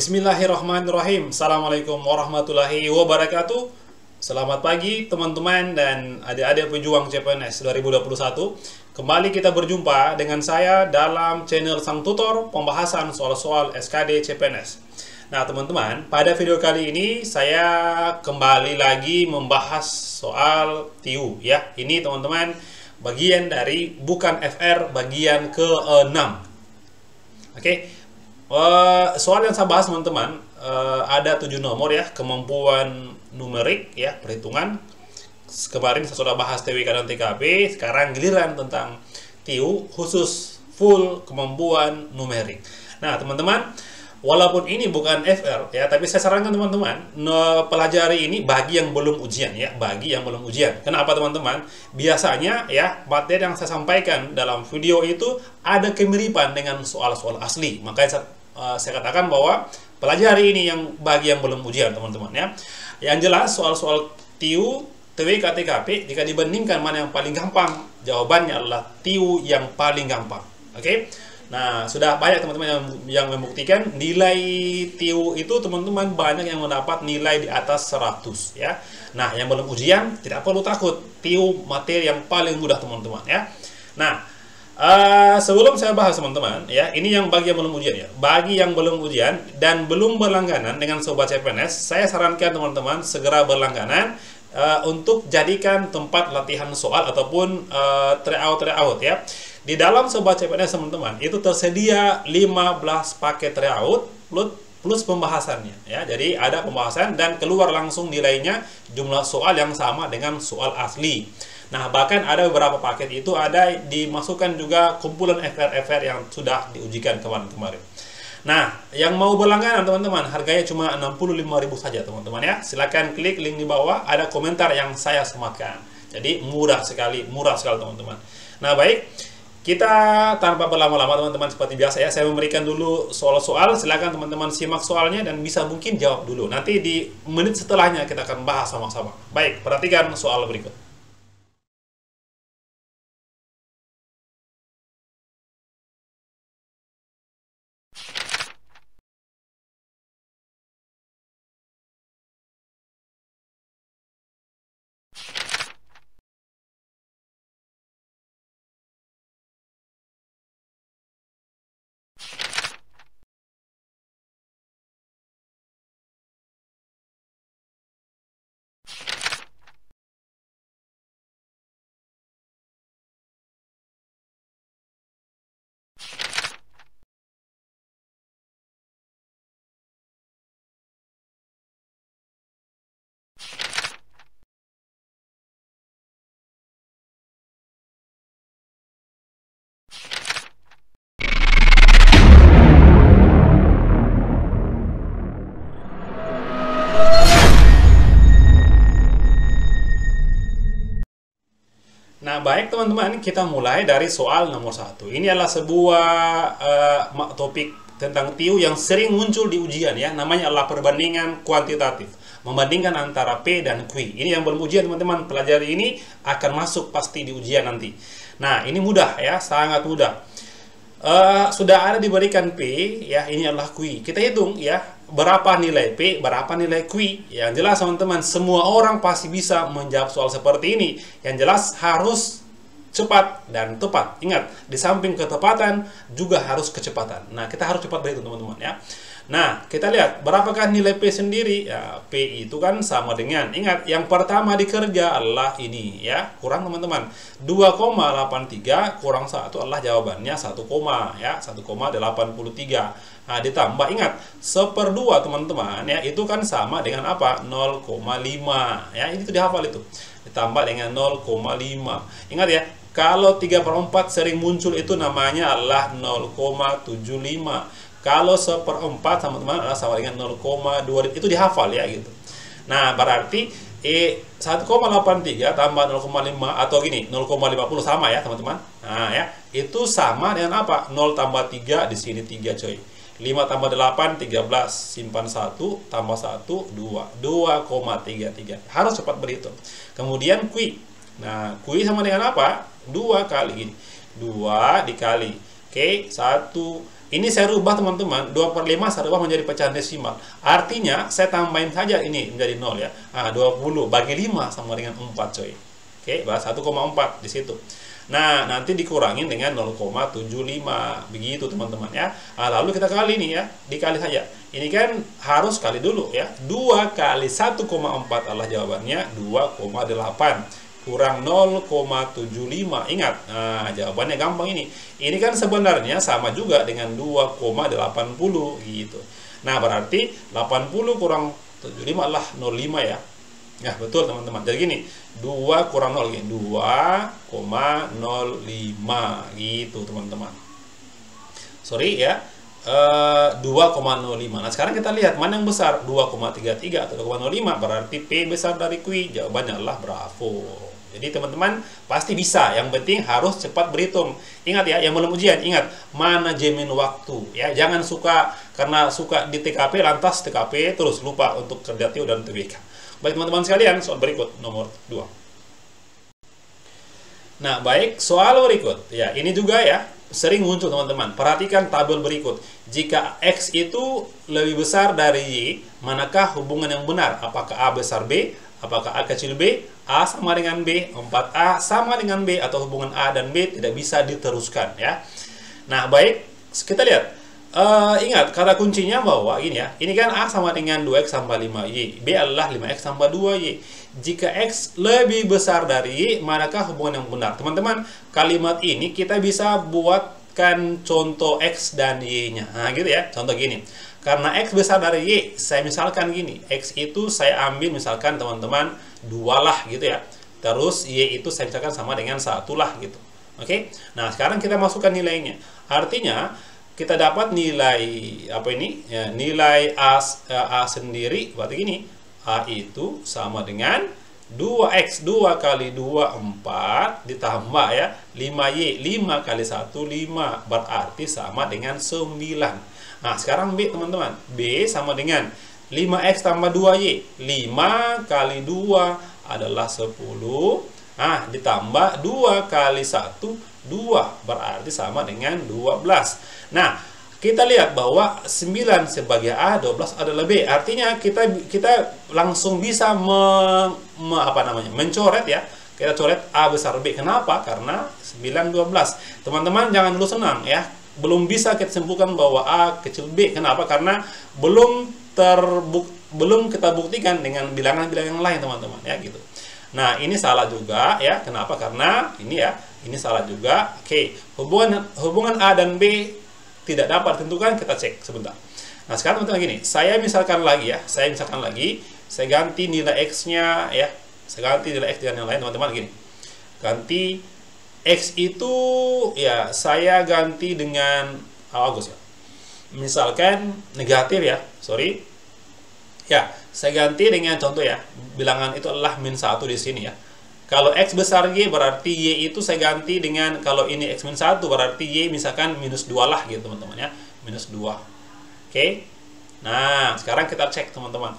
Bismillahirrahmanirrahim. Assalamualaikum warahmatullahi wabarakatuh. Selamat pagi teman-teman dan adik-adik pejuang CPNS 2021. Kembali kita berjumpa dengan saya dalam channel Sang Tutor pembahasan soal-soal SKD CPNS. Nah teman-teman, pada video kali ini saya kembali lagi membahas soal TIU ya. Ini teman-teman bagian dari bukan FR bagian ke-6. Oke. Soal yang saya bahas teman-teman ada 7 nomor ya, kemampuan numerik ya, perhitungan. Kemarin saya sudah bahas TWK dan TKP, sekarang giliran tentang TIU khusus full kemampuan numerik. Nah teman-teman, walaupun ini bukan FR ya, tapi saya sarankan teman-teman pelajari ini bagi yang belum ujian ya, bagi yang belum ujian. Kenapa teman-teman? Biasanya ya materi yang saya sampaikan dalam video itu ada kemiripan dengan soal-soal asli. Makanya saya katakan bahwa pelajari ini yang bagi yang belum ujian teman-teman ya. Yang jelas soal-soal TIU, TWK, TKP jika dibandingkan mana yang paling gampang, jawabannya adalah TIU yang paling gampang. Oke. Nah, sudah banyak teman-teman yang membuktikan nilai TIU itu teman-teman banyak yang mendapat nilai di atas 100 ya. Nah, yang belum ujian tidak perlu takut. TIU materi yang paling mudah teman-teman ya. Nah, sebelum saya bahas teman-teman ya, ini yang bagi yang belum ujian ya. Bagi yang belum ujian dan belum berlangganan dengan Sobat CPNS, saya sarankan teman-teman segera berlangganan untuk jadikan tempat latihan soal ataupun tryout ya. Di dalam Sobat CPNS teman-teman itu tersedia 15 paket tryout plus pembahasannya ya. Jadi ada pembahasan dan keluar langsung nilainya jumlah soal yang sama dengan soal asli. Nah, bahkan ada beberapa paket itu ada dimasukkan juga kumpulan FR yang sudah diujikan kemarin-kemarin. Nah, yang mau berlangganan teman-teman, harganya cuma 65.000 saja teman-teman ya. Silakan klik link di bawah, ada komentar yang saya sematkan. Jadi murah sekali teman-teman. Nah, baik, kita tanpa berlama-lama teman-teman seperti biasa ya, saya memberikan dulu soal-soal. Silakan teman-teman simak soalnya dan bisa mungkin jawab dulu. Nanti di menit setelahnya kita akan bahas sama-sama. Baik, perhatikan soal berikut. Nah, baik teman-teman, kita mulai dari soal nomor 1. Ini adalah sebuah topik tentang TIU yang sering muncul di ujian ya. Namanya adalah perbandingan kuantitatif. Membandingkan antara P dan Q. Ini yang belum ujian teman-teman, pelajari ini akan masuk pasti di ujian nanti. Nah, ini mudah ya, sangat mudah. Sudah ada diberikan P ya, ini adalah Q. Kita hitung ya, berapa nilai P, berapa nilai Q. Yang jelas teman-teman, semua orang pasti bisa menjawab soal seperti ini. Yang jelas harus cepat dan tepat. Ingat, di samping ketepatan juga harus kecepatan. Nah, kita harus cepat berhitung teman-teman ya. Nah, kita lihat berapakah nilai P sendiri. Ya, P itu kan sama dengan, ingat, yang pertama dikerja adalah ini ya, kurang teman-teman 2,83 kurang 1 adalah jawabannya 1, ya 1,83. Nah, ditambah, ingat, 1/2 teman-teman ya, itu kan sama dengan apa? 0,5 ya, itu dihafal itu. Ditambah dengan 0,5. Ingat ya, kalau 3/4 sering muncul itu namanya adalah 0,75. Kalau 1/4 teman-teman adalah sama dengan 0,2, itu dihafal ya gitu. Nah, berarti 1,83 tambah 0,5 atau gini 0,50 sama ya teman-teman. Nah ya, itu sama dengan apa? 0 tambah 3 di sini 3 coy. 5 tambah 8 13, simpan 1 tambah 1 2, 2,33. Harus cepat berhitung. Kemudian Q. Nah, Q sama dengan apa? 2 kali gini. 2 dikali. Oke, 1 Ini saya rubah teman-teman, 2/5 saya rubah menjadi pecahan desimal. Artinya saya tambahin saja ini menjadi 0 ya. 20 bagi 5 sama dengan 4 coy. Oke, bahas 1,4 di situ. Nah, nanti dikurangin dengan 0,75 begitu teman-teman ya. Lalu kita kali nih ya, dikali saja. Ini kan harus kali dulu ya. 2 kali 1,4 adalah jawabannya 2,8. Kurang 0,75. Ingat, jawabannya gampang ini. Ini kan sebenarnya sama juga dengan 2,80 gitu. Nah, berarti 80 kurang 75 adalah 0,5 ya. Ya, betul teman-teman. Jadi gini, 2 kurang 0 gini, 2,05 gitu teman-teman. Sorry ya. 2,05. Nah, sekarang kita lihat mana yang besar, 2,33 atau 2,05. Berarti P besar dari Q. Jawabannya adalah bravo. Jadi teman-teman pasti bisa, yang penting harus cepat berhitung. Ingat ya, yang belum ujian, ingat manajemen waktu ya. Jangan karena suka di TKP lantas TKP terus lupa untuk kerja TIO dan TBK. Baik teman-teman sekalian, soal berikut nomor 2. Nah, baik, soal berikut ya, ini juga ya sering muncul teman-teman. Perhatikan tabel berikut. Jika X itu lebih besar dari Y, manakah hubungan yang benar? Apakah A besar B? Apakah A kecil B? A sama dengan B, 4A sama dengan B, atau hubungan A dan B tidak bisa diteruskan ya. Nah, baik, kita lihat. Ingat, kata kuncinya bahwa ini ya, ini kan A sama dengan 2X tambah 5Y, B adalah 5X tambah 2Y. Jika X lebih besar dari Y, manakah hubungan yang benar? Teman-teman, kalimat ini kita bisa buatkan contoh X dan Y-nya. Nah, gitu ya, contoh gini. Karena X besar dari Y, saya misalkan gini, X itu saya ambil misalkan teman-teman 2 lah gitu ya. Terus Y itu saya misalkan sama dengan 1 lah gitu. Oke? Nah, sekarang kita masukkan nilainya. Artinya, kita dapat nilai apa ini? Ya, nilai A sendiri berarti gini. A itu sama dengan 2X, 2 kali 2 4 ditambah ya 5Y, 5 kali 1 5, berarti sama dengan 9. Nah, sekarang B teman-teman. B sama dengan 5X tambah 2Y. 5 kali 2 adalah 10. Nah, ditambah 2 kali 1, 2. Berarti sama dengan 12. Nah, kita lihat bahwa 9 sebagai A, 12 adalah B. Artinya kita langsung bisa mencoret ya. Kita coret A besar B. Kenapa? Karena 9, 12. Teman-teman jangan dulu senang ya. Belum bisa kita simpulkan bahwa A kecil B. Kenapa? Karena belum kita buktikan dengan bilangan-bilangan yang lain teman-teman ya gitu. Nah, ini salah juga ya. Kenapa? Karena ini ya, ini salah juga. Oke, hubungan A dan B tidak dapat ditentukan, kita cek sebentar. Nah, sekarang teman-teman gini, saya misalkan lagi, saya ganti nilai X-nya ya. Saya ganti nilai X dengan yang lain teman-teman gini. Ganti X itu ya saya ganti dengan Agus ya. Misalkan negatif ya, sorry. Ya, saya ganti dengan contoh ya. Bilangan itu adalah -1 di sini ya. Kalau X besar Y berarti Y itu saya ganti dengan, kalau ini X -1 berarti Y misalkan -2 lah gitu teman-teman ya. -2. Oke. Nah, sekarang kita cek teman-teman.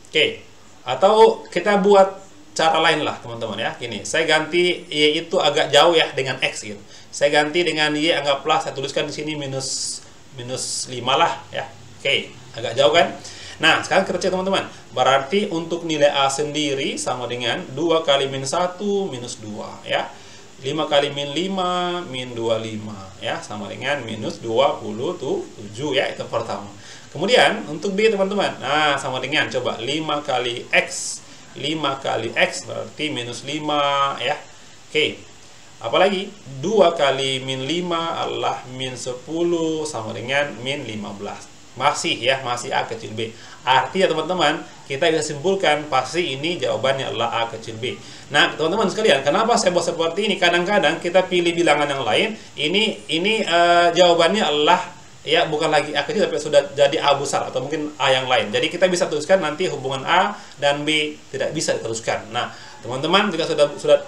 Oke. Atau kita buat cara lain lah teman-teman ya. Gini, saya ganti Y itu agak jauh ya dengan X gitu. Saya ganti dengan Y, anggaplah saya tuliskan di sini minus 5 lah ya. Oke, agak jauh kan? Nah, sekarang kita cek teman-teman. Berarti untuk nilai A sendiri sama dengan 2 kali -1 -2 ya. 5 kali -5 -25 ya, sama dengan -27 ya, itu pertama. Kemudian untuk B teman-teman. Nah, sama dengan coba 5 kali X. 5 kali X berarti -5 ya. Oke. Apalagi 2 kali -5 adalah -10 sama dengan -15. Masih ya, masih A kecil B. Artinya teman-teman, kita bisa simpulkan pasti ini jawabannya adalah A kecil B. Nah, teman-teman sekalian, kenapa saya buat seperti ini? Kadang-kadang kita pilih bilangan yang lain. Ini jawabannya adalah ya bukan lagi A kecil tapi sudah jadi A besar atau mungkin A yang lain. Jadi kita bisa teruskan nanti hubungan A dan B tidak bisa diteruskan. Nah, teman-teman jika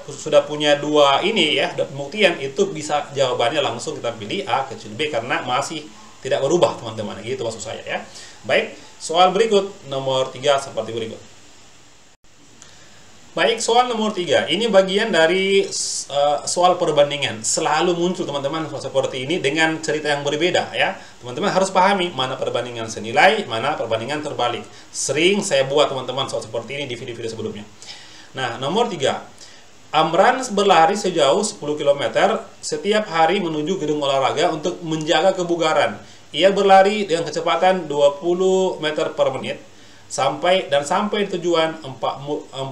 sudah punya dua ini ya, pembuktian, itu bisa jawabannya langsung kita pilih A kecil B karena masih tidak berubah teman-teman, gitu maksud saya ya. Baik, soal berikut nomor 3 seperti berikut. Baik, soal nomor 3. Ini bagian dari soal perbandingan. Selalu muncul teman-teman seperti ini dengan cerita yang berbeda ya. Teman-teman harus pahami mana perbandingan senilai, mana perbandingan terbalik. Sering saya buat teman-teman soal seperti ini di video-video sebelumnya. Nah, nomor 3. Amran berlari sejauh 10 km setiap hari menuju gedung olahraga untuk menjaga kebugaran. Ia berlari dengan kecepatan 20 meter per menit. Sampai tujuan 40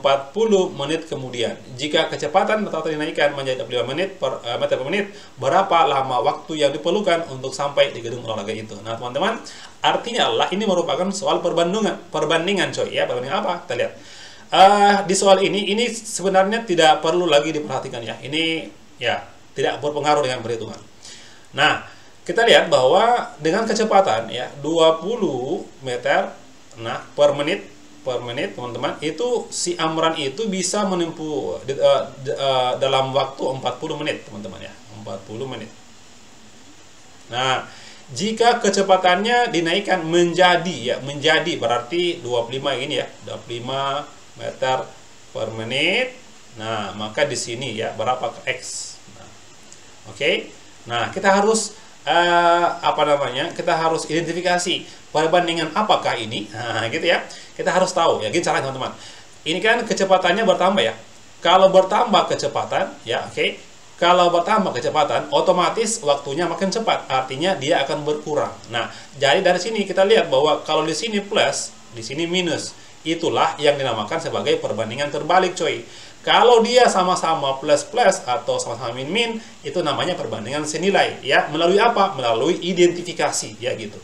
menit kemudian. Jika kecepatan tetap dinaikkan menjadi 25 meter per menit, berapa lama waktu yang diperlukan untuk sampai di gedung olahraga itu? Nah, teman-teman, artinya adalah ini merupakan soal perbandingan coy ya. Perbandingan apa? Kita lihat. Di soal ini sebenarnya tidak perlu lagi diperhatikan ya. Ini ya tidak berpengaruh dengan perhitungan. Nah, kita lihat bahwa dengan kecepatan ya 20 meter per menit teman-teman, itu si Amran itu bisa menempuh dalam waktu 40 menit teman-teman ya, 40 menit. Nah, jika kecepatannya dinaikkan menjadi berarti 25 ini ya, 25 meter per menit. Nah, maka di sini ya berapa X. Nah, oke. Nah, kita harus kita harus identifikasi perbandingan apakah ini. Nah, gitu ya. Kita harus tahu ya, gini caranya teman-teman. Ini kan kecepatannya bertambah ya. Kalau bertambah kecepatan ya, oke. Kalau bertambah kecepatan, otomatis waktunya makin cepat. Artinya dia akan berkurang. Nah, jadi dari sini kita lihat bahwa kalau di sini plus, di sini minus. Itulah yang dinamakan sebagai perbandingan terbalik coy. Kalau dia sama-sama plus-plus atau sama-sama min-min, itu namanya perbandingan senilai ya. Melalui apa? Melalui identifikasi ya gitu.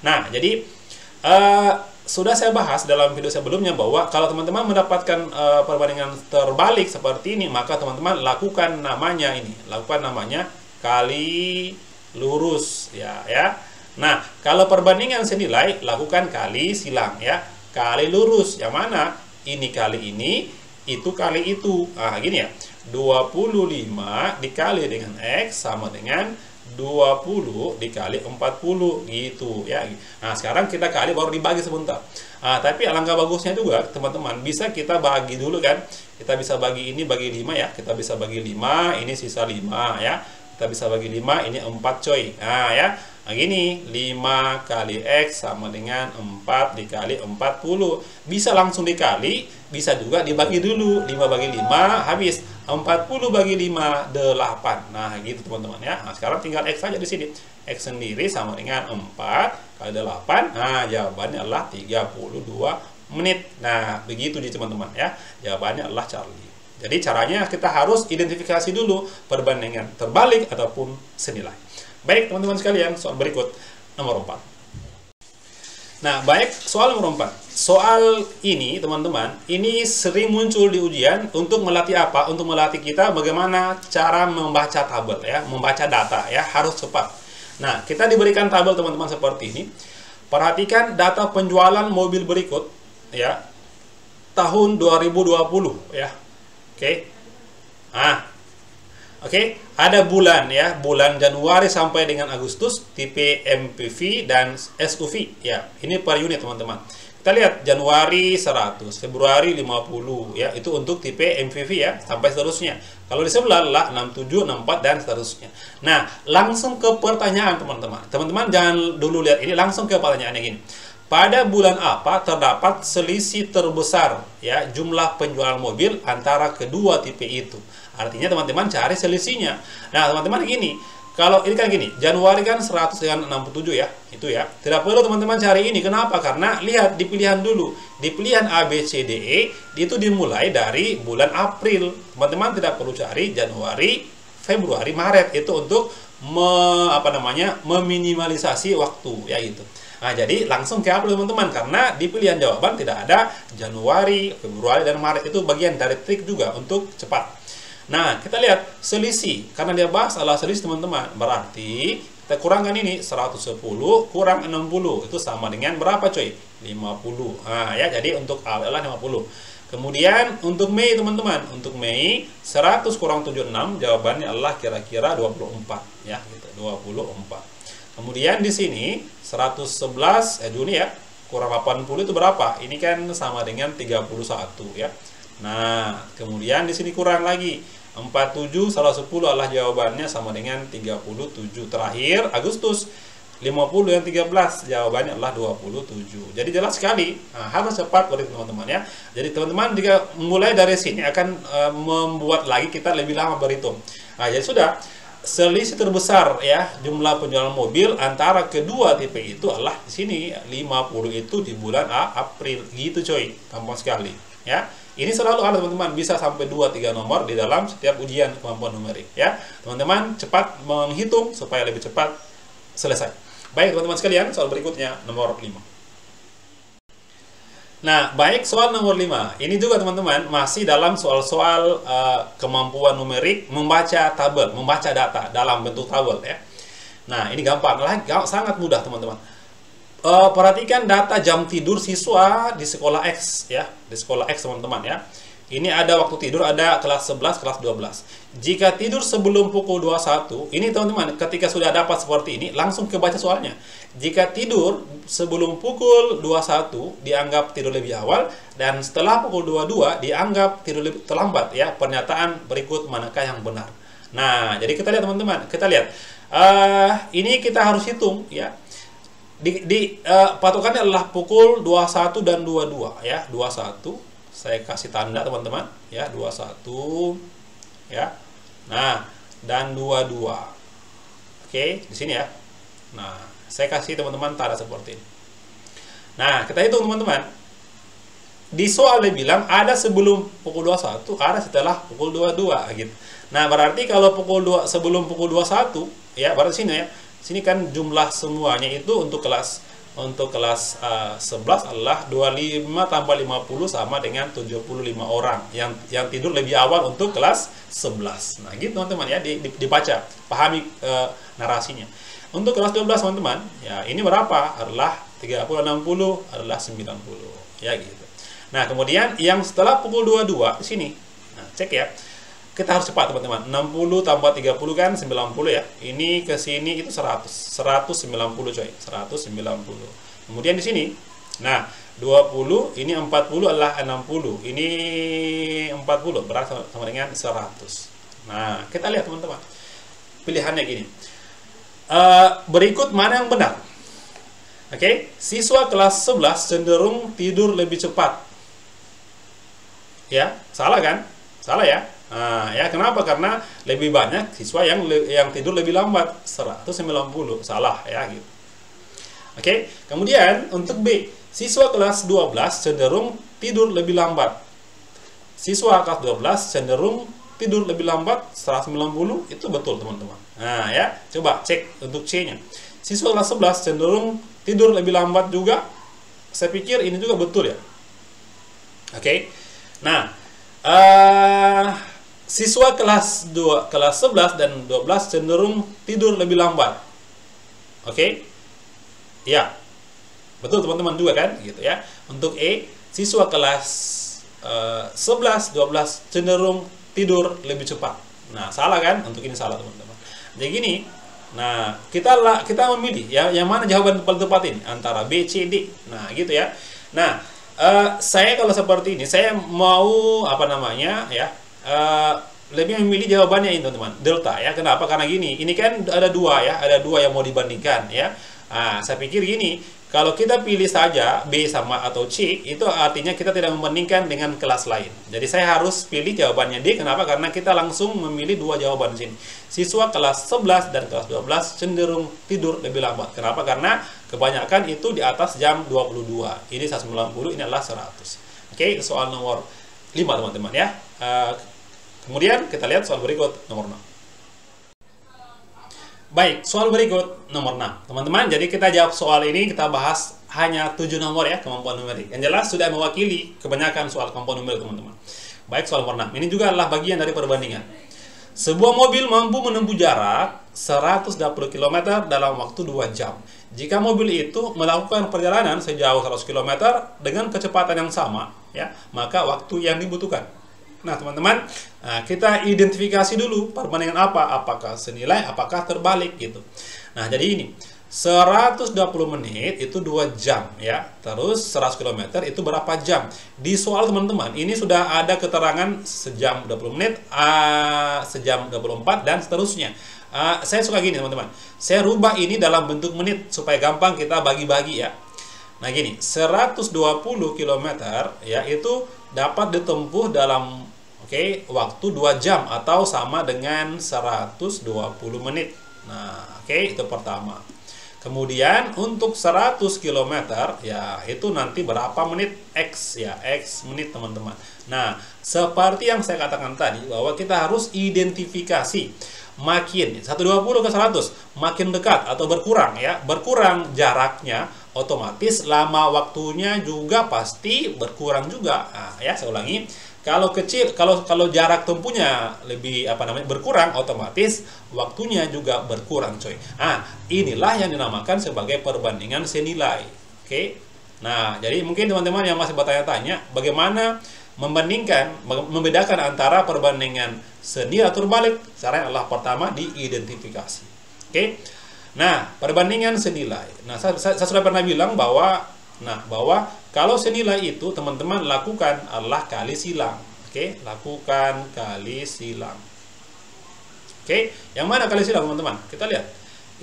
Nah, jadi sudah saya bahas dalam video sebelumnya bahwa kalau teman-teman mendapatkan perbandingan terbalik seperti ini, maka teman-teman lakukan namanya kali lurus ya. Nah, kalau perbandingan senilai, lakukan kali silang ya. Kali lurus, yang mana? Ini kali ini, itu kali itu. Nah, gini ya. 25 dikali dengan X sama dengan 20 dikali 40 gitu ya. Nah, sekarang kita kali baru dibagi sebentar. Nah, tapi alangkah bagusnya juga teman-teman, bisa kita bagi dulu kan. Kita bisa bagi ini bagi 5 ya. Kita bisa bagi 5, ini sisa 5 ya. Kita bisa bagi 5, ini 4 coy. Nah ya. Nah gini, 5 kali X sama dengan 4 dikali 40. Bisa langsung dikali, bisa juga dibagi dulu. 5 bagi 5, habis. 40 bagi 5, 8. Nah gitu teman-teman ya. Nah sekarang tinggal X saja di sini. X sendiri sama dengan 4 kali 8. Nah jawabannya adalah 32 menit. Nah begitu teman-teman ya. Jawabannya adalah Charlie. Jadi caranya kita harus identifikasi dulu perbandingan terbalik ataupun senilai. Baik teman-teman sekalian, soal berikut nomor 4. Nah, baik, soal nomor 4. Soal ini teman-teman, ini sering muncul di ujian untuk melatih apa? Untuk melatih kita bagaimana cara membaca tabel ya, membaca data ya, harus cepat. Nah, kita diberikan tabel teman-teman seperti ini. Perhatikan data penjualan mobil berikut ya. Tahun 2020 ya. Oke. Oke, ada bulan ya, bulan Januari sampai dengan Agustus, tipe MPV dan SUV ya. Ini per unit teman-teman. Kita lihat Januari 100, Februari 50 ya. Itu untuk tipe MPV ya, sampai seterusnya. Kalau di sebelah adalah 67, 64 dan seterusnya. Nah, langsung ke pertanyaan teman-teman. Teman-teman jangan dulu lihat ini, langsung ke pertanyaannya gini. Pada bulan apa terdapat selisih terbesar ya jumlah penjualan mobil antara kedua tipe itu? Artinya teman-teman cari selisihnya. Nah, teman-teman gini, kalau ini kan gini, Januari kan 100 dengan 67 ya, itu ya. Tidak perlu teman-teman cari ini. Kenapa? Karena lihat di pilihan dulu. Di pilihan A, B, C, D, E, itu dimulai dari bulan April. Teman-teman tidak perlu cari Januari, Februari, Maret. Itu untuk meminimalisasi waktu ya gitu. Nah, jadi langsung ke April teman-teman, karena di pilihan jawaban tidak ada Januari, Februari, dan Maret. Itu bagian dari trik juga untuk cepat. Nah, kita lihat selisih. Karena dia bahas adalah selisih teman-teman. Berarti kita kurangkan ini 110 kurang 60. Itu sama dengan berapa coy? 50. Nah, ya jadi untuk A adalah 50. Kemudian untuk Mei teman-teman. Untuk Mei 100 kurang 76 jawabannya adalah kira-kira 24 ya gitu. 24. Kemudian di sini 111 Juni ya, kurang 80 itu berapa? Ini kan sama dengan 31 ya. Nah, kemudian di sini kurang lagi. 47 salah 10 adalah jawabannya sama dengan 37. Terakhir, Agustus. 50 yang 13 jawabannya adalah 27. Jadi jelas sekali, harus cepat teman-teman ya. Jadi teman-teman jika mulai dari sini akan membuat lagi kita lebih lama berhitung. Nah, jadi sudah selisih terbesar ya jumlah penjualan mobil antara kedua tipe itu adalah di sini 50 itu di bulan April gitu coy. Gampang sekali ya. Ini selalu ada teman-teman, bisa sampai 2-3 nomor di dalam setiap ujian kemampuan numerik ya. Teman-teman cepat menghitung supaya lebih cepat selesai. Baik teman-teman sekalian, soal berikutnya nomor 5. Nah, baik soal nomor 5. Ini juga teman-teman masih dalam soal-soal kemampuan numerik membaca tabel, membaca data dalam bentuk tabel ya. Nah, ini gampang, sangat mudah teman-teman. Perhatikan data jam tidur siswa di sekolah X ya, di sekolah X teman-teman ya. Ini ada waktu tidur, ada kelas 11, kelas 12. Jika tidur sebelum pukul 21, ini teman-teman, ketika sudah dapat seperti ini, langsung kebaca soalnya. Jika tidur sebelum pukul 21, dianggap tidur lebih awal, dan setelah pukul 22, dianggap tidur lebih terlambat ya. Pernyataan berikut manakah yang benar? Nah, jadi kita lihat teman-teman, kita lihat. Ini kita harus hitung ya. Patokannya adalah pukul 21 dan 22 ya, 21. Saya kasih tanda teman-teman ya, 21 ya. Nah, dan 22. Oke, di sini ya. Nah, saya kasih teman-teman tanda seperti ini. Nah, kita hitung teman-teman. Di soal dia bilang ada sebelum pukul 21, ada setelah pukul 22 gitu. Nah, berarti kalau sebelum pukul 21 ya, berarti sini ya. Sini kan jumlah semuanya itu untuk kelas 11 adalah 25 tambah 50 sama dengan 75 orang yang tidur lebih awal untuk kelas 11. Nah, gitu teman-teman ya, dibaca, pahami narasinya. Untuk kelas 12 teman-teman, ya ini berapa? Adalah 30 60 adalah 90 ya gitu. Nah, kemudian yang setelah pukul 22 di sini. Nah, cek ya. Kita harus cepat teman-teman. 60 tambah 30 kan 90 ya. Ini ke sini itu 100. 190 coy. 190. Kemudian di sini. Nah, 20 ini 40 adalah 60. Ini 40 berarti sama dengan 100. Nah, kita lihat teman-teman. Pilihannya gini. Berikut mana yang benar? Oke, siswa kelas 11 cenderung tidur lebih cepat. Ya, salah kan? Salah ya. Nah, ya kenapa? Karena lebih banyak siswa yang tidur lebih lambat, 190. Salah ya gitu. Oke, kemudian untuk B, siswa kelas 12 cenderung tidur lebih lambat. Siswa kelas 12 cenderung tidur lebih lambat 190, itu betul teman-teman. Nah, ya, coba cek untuk C-nya. Siswa kelas 11 cenderung tidur lebih lambat juga. Saya pikir ini juga betul ya. Oke. Nah, siswa kelas 11 dan 12 cenderung tidur lebih lambat. Oke? Ya. Betul teman-teman juga kan? Gitu ya. Untuk E, siswa kelas 11, 12 cenderung tidur lebih cepat. Nah, salah kan? Untuk ini salah teman-teman. Jadi gini, nah, kita memilih ya yang mana jawaban paling tepat ini antara B, C, D. Nah, gitu ya. Nah, saya kalau seperti ini, saya mau apa namanya ya? Lebih memilih jawabannya ini teman-teman, delta ya. Kenapa? Karena gini, ini kan ada dua ya, ada dua yang mau dibandingkan ya. Saya pikir gini, kalau kita pilih saja B sama atau C, itu artinya kita tidak membandingkan dengan kelas lain. Jadi saya harus pilih jawabannya D. Kenapa? Karena kita langsung memilih dua jawaban di sini. Siswa kelas 11 dan kelas 12 cenderung tidur lebih lambat. Kenapa? Karena kebanyakan itu di atas jam 22. Ini 190, ini adalah 100. Oke, soal nomor 5 teman-teman ya. Kemudian kita lihat soal berikut nomor 6. Baik, soal berikut nomor 6. Teman-teman, jadi kita jawab soal ini, kita bahas hanya 7 nomor ya, kemampuan numerik. Yang jelas sudah mewakili kebanyakan soal kemampuan numerik teman-teman. Baik, soal nomor 6. Ini juga adalah bagian dari perbandingan. Sebuah mobil mampu menempuh jarak 120 km dalam waktu 2 jam. Jika mobil itu melakukan perjalanan sejauh 100 km dengan kecepatan yang sama, ya, maka waktu yang dibutuhkan. Nah, teman-teman, kita identifikasi dulu perbandingan apa, apakah senilai, apakah terbalik gitu. Nah, jadi ini 120 menit itu 2 jam ya. Terus 100 km itu berapa jam? Di soal teman-teman ini sudah ada keterangan sejam 20 menit, sejam 24 dan seterusnya. Saya suka gini teman-teman. Saya rubah ini dalam bentuk menit supaya gampang kita bagi-bagi ya. Nah gini, 120 km ya itu dapat ditempuh dalam waktu 2 jam atau sama dengan 120 menit. Nah, itu pertama. Kemudian untuk 100 km ya itu nanti berapa menit? X ya, X menit teman-teman. Nah, seperti yang saya katakan tadi bahwa kita harus identifikasi makin 120 ke 100 makin dekat atau berkurang ya, berkurang jaraknya otomatis lama waktunya juga pasti berkurang juga. Nah, ya saya ulangi. Kalau kecil, kalau jarak tempuhnya lebih berkurang, otomatis waktunya juga berkurang, coy. Inilah yang dinamakan sebagai perbandingan senilai. Oke. Nah, jadi mungkin teman-teman yang masih bertanya-tanya bagaimana membedakan antara perbandingan senilai atau terbalik. Caranya adalah pertama diidentifikasi. Oke. Nah, perbandingan senilai. Nah, saya sudah pernah bilang bahwa kalau senilai itu teman-teman lakukan adalah kali silang. Oke, lakukan kali silang. Oke, yang mana kali silang teman-teman? Kita lihat.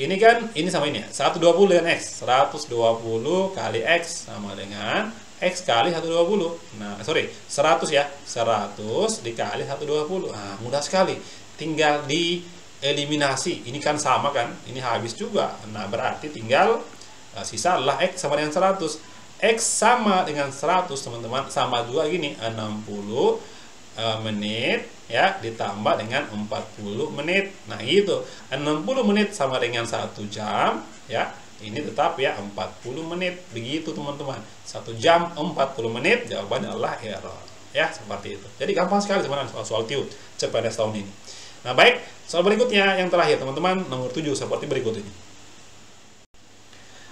Ini kan ini sama ini ya. 120 dengan X. 120 kali X sama dengan X kali 120. Nah, 100 ya. 100 dikali 120. Nah, mudah sekali. Tinggal dieliminasi. Ini kan sama kan? Ini habis juga. Nah, berarti tinggal sisa adalah X sama dengan 100. X sama dengan 100 teman-teman, sama juga gini 60 menit ya ditambah dengan 40 menit. Nah itu 60 menit sama dengan 1 jam ya, ini tetap ya 40 menit. Begitu teman-teman, 1 jam 40 menit jawabannya adalah error ya, seperti itu. Jadi gampang sekali teman-teman soal TIU CPNS tahun ini. Nah baik, soal berikutnya yang terakhir teman-teman, nomor 7 seperti berikut ini.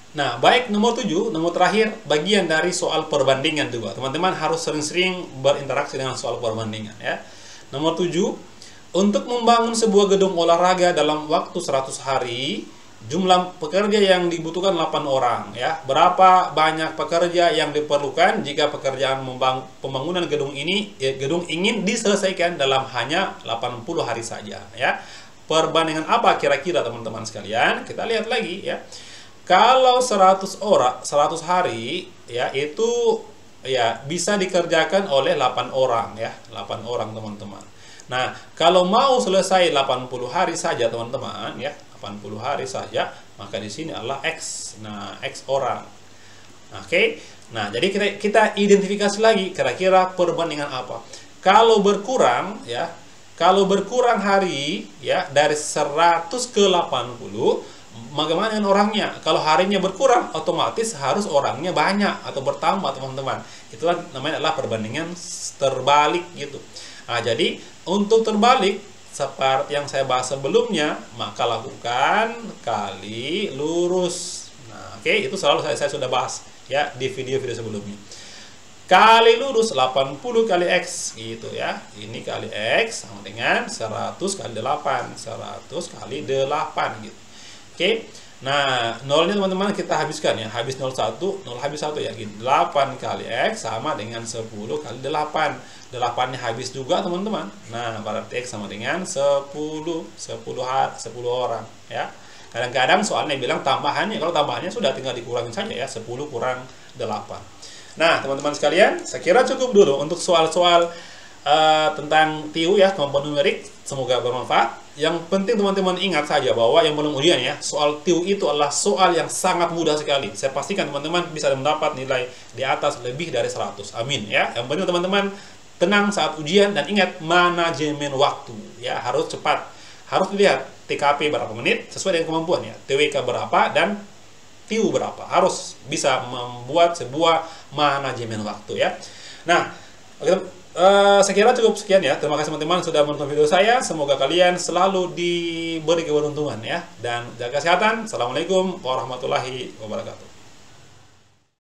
Nah, baik nomor 7, nomor terakhir, bagian dari soal perbandingan juga. Teman-teman harus sering-sering berinteraksi dengan soal perbandingan ya. Nomor 7, untuk membangun sebuah gedung olahraga dalam waktu 100 hari, jumlah pekerja yang dibutuhkan 8 orang ya. Berapa banyak pekerja yang diperlukan jika pekerjaan pembangunan gedung ingin diselesaikan dalam hanya 80 hari saja ya. Perbandingan apa kira-kira teman-teman sekalian? Kita lihat lagi ya. Kalau 100 hari ya itu ya bisa dikerjakan oleh 8 orang ya, 8 orang teman-teman. Nah, kalau mau selesai 80 hari saja teman-teman ya, 80 hari saja, maka di sini adalah X. Nah, X orang. Oke. Nah, jadi kita identifikasi lagi kira-kira perbandingan apa. Kalau berkurang ya, kalau berkurang hari ya dari 100 ke 80, bagaimana dengan orangnya? Kalau harinya berkurang, otomatis harus orangnya banyak atau bertambah teman-teman. Itulah namanya adalah perbandingan terbalik gitu. Nah, jadi untuk terbalik seperti yang saya bahas sebelumnya, maka lakukan kali lurus. Nah, itu selalu saya sudah bahas ya di video-video sebelumnya. Kali lurus 80 kali X gitu ya. Ini kali X sama dengan 100 kali 8, 100 kali 8 gitu. Oke, nah nolnya teman-teman kita habiskan ya, habis 01, 0 habis 1 ya, 8 kali X sama dengan 10 kali 8, 8-nya habis juga teman-teman. Nah berarti X sama dengan 10 orang ya. Kadang-kadang soalnya bilang tambahannya, kalau tambahannya sudah tinggal dikurangin saja ya, 10 kurang 8. Nah teman-teman sekalian, saya kira cukup dulu untuk soal-soal tentang TIU ya, kemampuan numerik. Semoga bermanfaat. Yang penting teman-teman ingat saja bahwa yang belum ujian ya, soal TIU itu adalah soal yang sangat mudah sekali. Saya pastikan teman-teman bisa mendapat nilai di atas lebih dari 100. Amin ya. Yang penting teman-teman tenang saat ujian dan ingat manajemen waktu ya, harus cepat. Harus dilihat TKP berapa menit sesuai dengan kemampuan ya, TWK berapa dan TIU berapa. Harus bisa membuat sebuah manajemen waktu ya. Nah, saya kira cukup sekian ya. Terima kasih teman-teman sudah menonton video saya. Semoga kalian selalu diberi keberuntungan ya. Dan jaga kesehatan. Assalamualaikum warahmatullahi wabarakatuh.